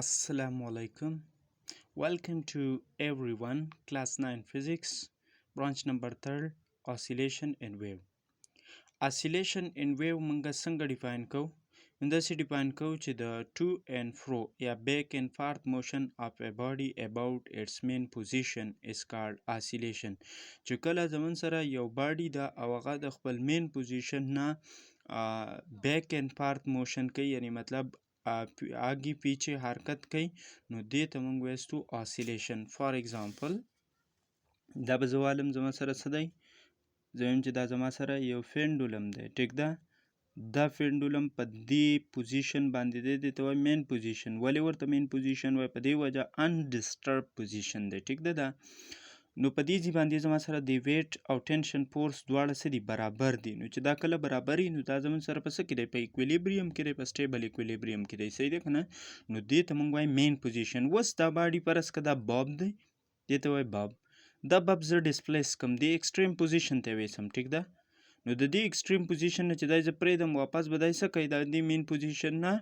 Assalamu alaikum. Welcome to everyone. Class 9 Physics, branch number 3, Oscillation and Wave. Oscillation and wave منګه څنګه define کو؟ همداسې define کو چې the to and fro یا back and forth motion of a body about its main position is called oscillation. چې کله زمون سره یو باډي دا او هغه د خپل مین پوزیشن نه back and forth motion کوي، یعنی مطلب آگی پیچھے حرکت کوي، نو دې ته موږ وایستو oscillation. فار ایگزامپل دا به زه والم زما سره څه دی؟ زه وایم چې دا زما سره یو فینډولم دی، ټیک ده. دا فینډولم په دې پوزیشن باندې دی، دې ته وایي مین پوزیشن. ولې ورته مین پوزیشن وایي؟ په دې وجه انډسټرب پوزیشن دی، ټیک ده. نو په دې ځای باندې زما سره د ویټ او ټینشن فورس دواړه څه دي؟ برابر دي. نو چې دا کله برابر وي نو دا زموږ سره په څه کې دی؟ په ایکویلیبریم کې دی، په سټیبل ایکویلیبریم کې دی. صحیح دی که نه؟ نو دې ته موږ وایو مین پوزیشن. اوس دا باډي فرض که دا باب دی، دې ته وایي باب. دا باب زه ډسپلیس کم دې ایکسټریم پوزیشن ته ویسم، ټیک ده. نو د دې ایکسټریم پوزیشن نه چې دی زه پرېږدم، واپس به دی څه کوي؟ دا دې مین پوزیشن نه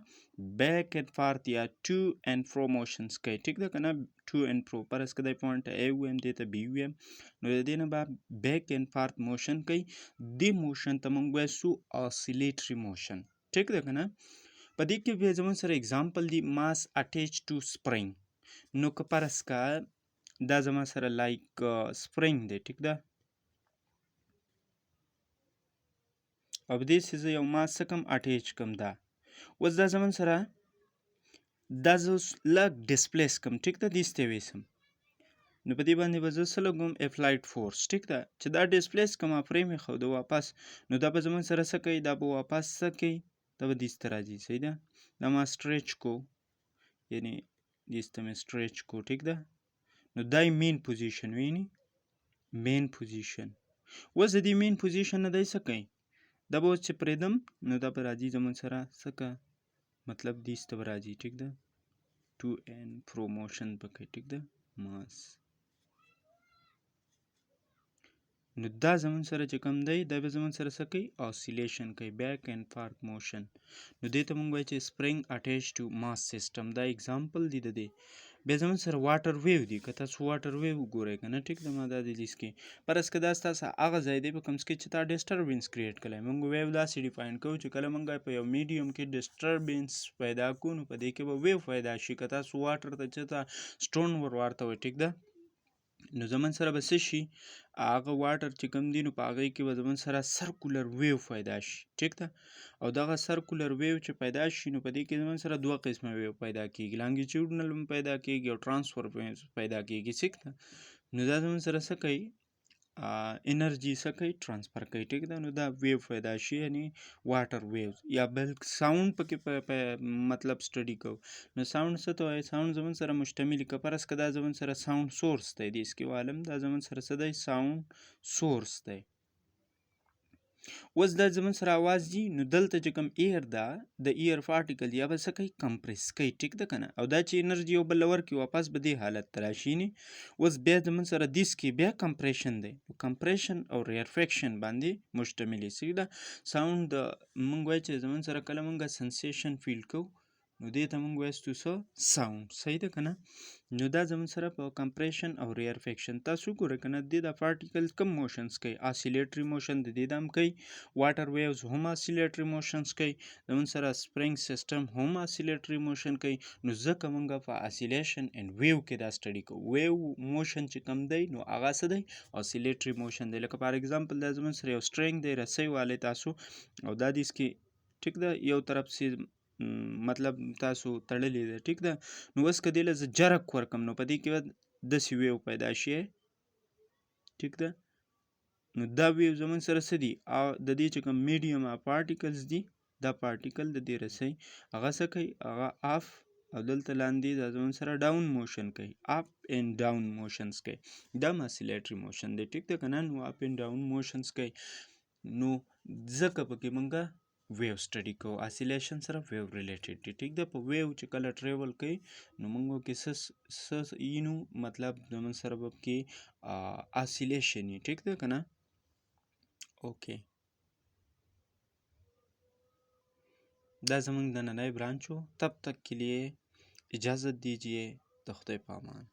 بیک اینډ فارت یا ټو اینډ فرو موشنز کوي، ټیک ده که نه؟ ټو اینډ فرو فرض که دی پوینټ ته A ویم، دې ته B ویم، نو د دې نه به بیک اینډ فارت موشن کوي. دې موشن ته موږ وایسو oscillatory موشن، ټیک ده که نه؟ په دې کې بیا زموږ سره اگزامپل دی ماس اټیچ ټو سپرینګ. نو که فرض که دا زما سره لایک سپرینګ دی، ټیک ده، او په دې چې زه یو ماس څه کم اټیچ کم دا. اوس دا زمون سره دا زه اوس لږ ډسپلیس کم، ټیک ده، دې ته ویسم. نو په دې باندې به زه څه لګوم؟ اپلایډ فورس، ټیک ده. چې دا ډسپلیس کم فریم یې ښوده واپس، نو دا به زمون سره څه کوي؟ دا به واپس څه کوي؟ دا به دې ته راځي. صحیح ده؟ دا ما سټریچ کو، یعنی دې ته مې سټریچ کو، ټیک ده. نو دا یې مین پوزیشن، ویني مین پوزیشن. اوس د دې مین پوزیشن نه دی څه کوي؟ دا به اوس چې پرېږدم نو دا به راځي زمون سره څه که مطلب دې ته به راځي، ټیک ده. ټو اینډ فرو موشن به کوي، ټیک ده، ماس. نو دا زمون سره چې کوم دی دا به زمون سره څه کوي؟ oscillation کوي، بیک اینډ فارت موشن. نو دې ته مونږ وایو چې سپرینګ اټیچ ټو ماس سیسټم. دا اگزامپل دی د دې. بیا زمون سره واټر ویو دی. که تاسو واټر ویو وګورئ که نه، ټیک ده، ما دا د لیست کې فرض که دا ستاسو هغه ځای دی په کوم څه کې چې تا ډسټربینس کریټ کړی. مونږ ویو داسې ډیفاین کوو چې کله مونږ په یو میډیم کې ډسټربینس پیدا کوو نو په دې کې به ویو پیدا شي. که تاسو واټر ته چې سټون ور واړتوئ، ټیک ده، نو زمون سره به څه شي؟ هغه واټر چې کوم دی نو په هغې کې به زمون سره سرکولر ویو پیدا شي، ټیک ده. او دغه سرکولر ویو چې پیدا شي نو په دې کې زمون سره دوه قسمه ویو پیدا کېږي، لانګیچیوډنل هم پیدا کېږي او ټرانسفر پیدا کېږي، ټیک ده. نو دا زمون سره څه کوي؟ انرژي څه کوي؟ ټرانسفر کوي، ټیک ده. نو دا ویو پیدا شي، یعنی واټر ویوز. یا بل ساوند پکې په مطلب سټډي کوو. نو ساوند څه ته وایي؟ ساوند زمون سره مشتمل که فرض که دا زمون سره ساوند سورس دی، دې کې والم دا زمون سره څه دی؟ ساوند سورس دی. اوس دا زمون سره اواز دی، نو دلته چې کوم ایر ده د ایر پارټیکل یا به څه کوي؟ کمپریس کوي، ټیک ده که نه؟ او دا چې انرژي یو بل له ورکړي واپس به دې حالت ته راشي نه. اوس بیا زمون سره دیس کې بیا کمپریشن دی. کمپریشن او ریرفیکشن باندې مشتمل دی. صحیح ده؟ ساوند مونږ وایو چې زمون سره کله مونږ سنسیشن فیل کوو نو دې ته مونږ وایستو څه؟ ساوند. صحیح ده که نه؟ نو دا زمون سره په کمپریشن او ریرفیکشن. تاسو وګورئ که نه، دې دا پارټیکل کم موشنز کوي؟ oscillatory موشن د دې دا هم کوي. واټر ویوز هم oscillatory موشنز کوي. زمون سره سپرینګ سیسټم هم oscillatory موشن کوي. نو ځکه مونږ په oscillation and wave کې دا سټډي کوو. ویو موشن چې کم دی نو هغه څه دی؟ oscillatory موشن دی. لکه فار ایگزامپل دا زمون سره یو سټرینګ دی، رسۍ والی تاسو، او دا دیس کې ټیک ده یو طرف سي مطلب تاسو تړلی ده، ټیک ده. نو اوس که دې له زه جرک ورکم نو په دې کې به داسې ویو پیدا شي، ټیک ده. نو دا ویو زمون سره څه دي؟ د دې چې کوم میډیم پارټیکلز دي، دا پارټیکل د دې رسۍ هغه څه کوي؟ هغه اف او دلته لاندې دا زمون سره ډاون موشن کوي، اپ اینډ ډاون موشنز کوي. دا oscillatory موشن دی، ټیک ده که نه؟ نو اپ اینډ ډاون موشنز کوي. نو ځکه پکې مونږه ویو سټډي کوو. oscillation سره ویو ریلیټډ دی، ټیک ده. په ویو چې کله ټریول کوي نو مونږ کې څه اینو مطلب زمون سره به کې oscillation یې، ټیک ده که نه؟ اوکې، دا زمونږ نننی برانچ و. تب تک के लिए इजाज़त दीजिए। तो खुदा पामान।